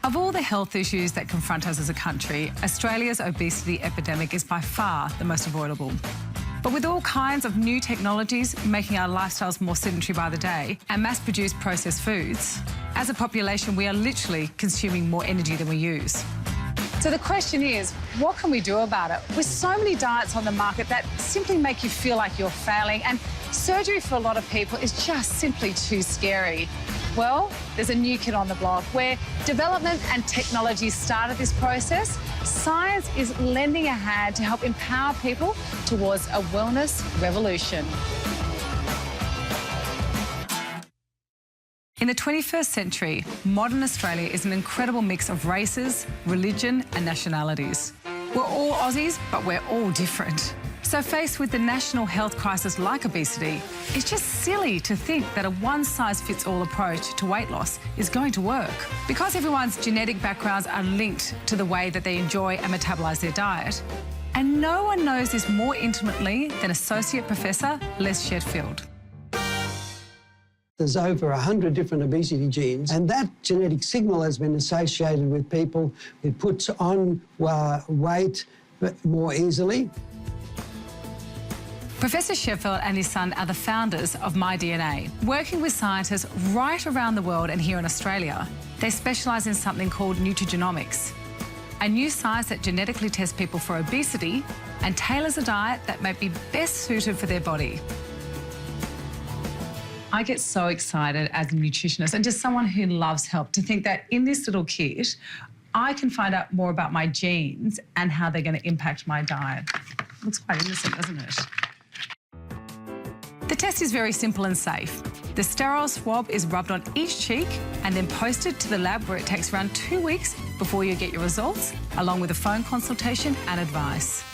Of all the health issues that confront us as a country, Australia's obesity epidemic is by far the most avoidable. But with all kinds of new technologies making our lifestyles more sedentary by the day and mass-produced processed foods, as a population, we are literally consuming more energy than we use. So the question is, what can we do about it? With so many diets on the market that simply make you feel like you're failing, and surgery for a lot of people is just simply too scary. Well, there's a new kid on the block where development and technology started this process. Science is lending a hand to help empower people towards a wellness revolution. In the 21st century, modern Australia is an incredible mix of races, religion and nationalities. We're all Aussies, but we're all different. So faced with the national health crisis like obesity, it's just silly to think that a one-size-fits-all approach to weight loss is going to work. Because everyone's genetic backgrounds are linked to the way that they enjoy and metabolize their diet, and no one knows this more intimately than Associate Professor Les Shedfield. There's over 100 different obesity genes, and that genetic signal has been associated with people who puts on weight more easily. Professor Shedfield and his son are the founders of myDNA. Working with scientists right around the world and here in Australia, they specialise in something called nutrigenomics, a new science that genetically tests people for obesity and tailors a diet that may be best suited for their body. I get so excited as a nutritionist and just someone who loves health to think that in this little kit, I can find out more about my genes and how they're going to impact my diet. Looks quite innocent, doesn't it? The test is very simple and safe. The sterile swab is rubbed on each cheek and then posted to the lab, where it takes around 2 weeks before you get your results, along with a phone consultation and advice.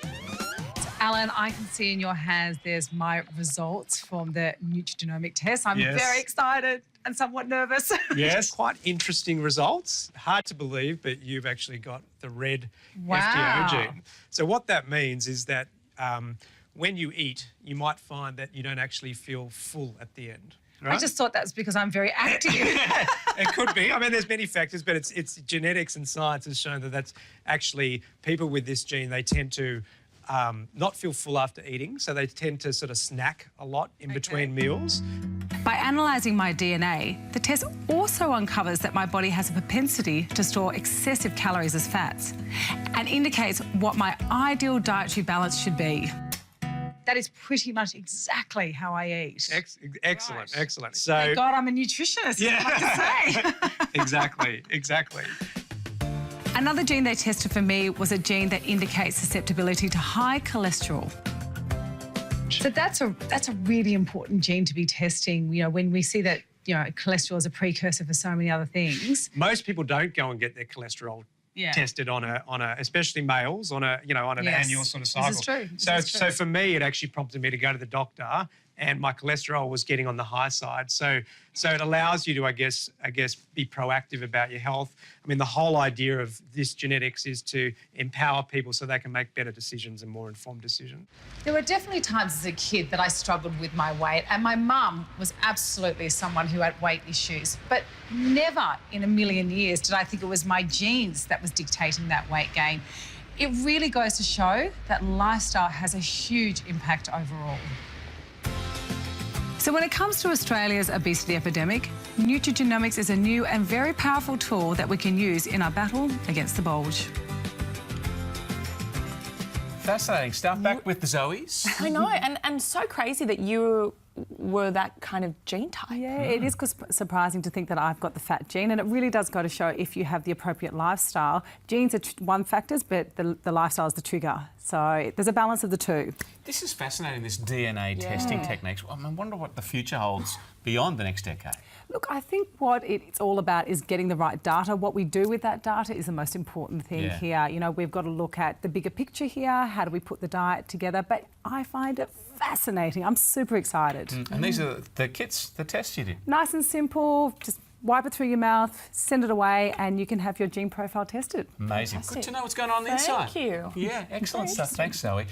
So, Alan, I can see in your hands there's my results from the nutrigenomic test. I'm very excited and somewhat nervous. Yes, quite interesting results. Hard to believe, but you've actually got the red FTO gene. So what that means is that when you eat, you might find that you don't actually feel full at the end. Right? I just thought that's because I'm very active. It could be. I mean, there's many factors, but it's genetics and science has shown that that's actually people with this gene, they tend to not feel full after eating, so they tend to sort of snack a lot in between meals. By analysing my DNA, the test also uncovers that my body has a propensity to store excessive calories as fats and indicates what my ideal dietary balance should be. That is pretty much exactly how I eat. Excellent, excellent. So, thank God I'm a nutritionist, yeah. I can say. Exactly. Another gene they tested for me was a gene that indicates susceptibility to high cholesterol. So that's a really important gene to be testing, you know, when we see that, you know, cholesterol is a precursor for so many other things. Most people don't go and get their cholesterol tested on a, especially males, on a, you know, on an annual sort of cycle. This is true. So for me, it actually prompted me to go to the doctor, and my cholesterol was getting on the high side. So it allows you to, I guess, be proactive about your health. I mean, the whole idea of this genetics is to empower people so they can make better decisions and more informed decisions. There were definitely times as a kid that I struggled with my weight, and my mum was absolutely someone who had weight issues. But never in a million years did I think it was my genes that was dictating that weight gain. It really goes to show that lifestyle has a huge impact overall. So when it comes to Australia's obesity epidemic, nutrigenomics is a new and very powerful tool that we can use in our battle against the bulge. Fascinating stuff. Back with the Zoes. I know, and so crazy that you were that kind of gene type. Yeah, it is surprising to think that I've got the fat gene, and it really does go to show if you have the appropriate lifestyle. Genes are one factor, but the lifestyle is the trigger. So there's a balance of the two. This is fascinating, this DNA testing techniques. I wonder what the future holds beyond the next decade. Look, I think what it's all about is getting the right data. What we do with that data is the most important thing here. You know, we've got to look at the bigger picture here. How do we put the diet together? But I find it fascinating. I'm super excited. And these are the kits, the tests you did? Nice and simple. Just wipe it through your mouth, send it away, and you can have your gene profile tested. Amazing. Fantastic. Good to know what's going on the inside. Thank you. Yeah, excellent stuff. Thanks, Zoe.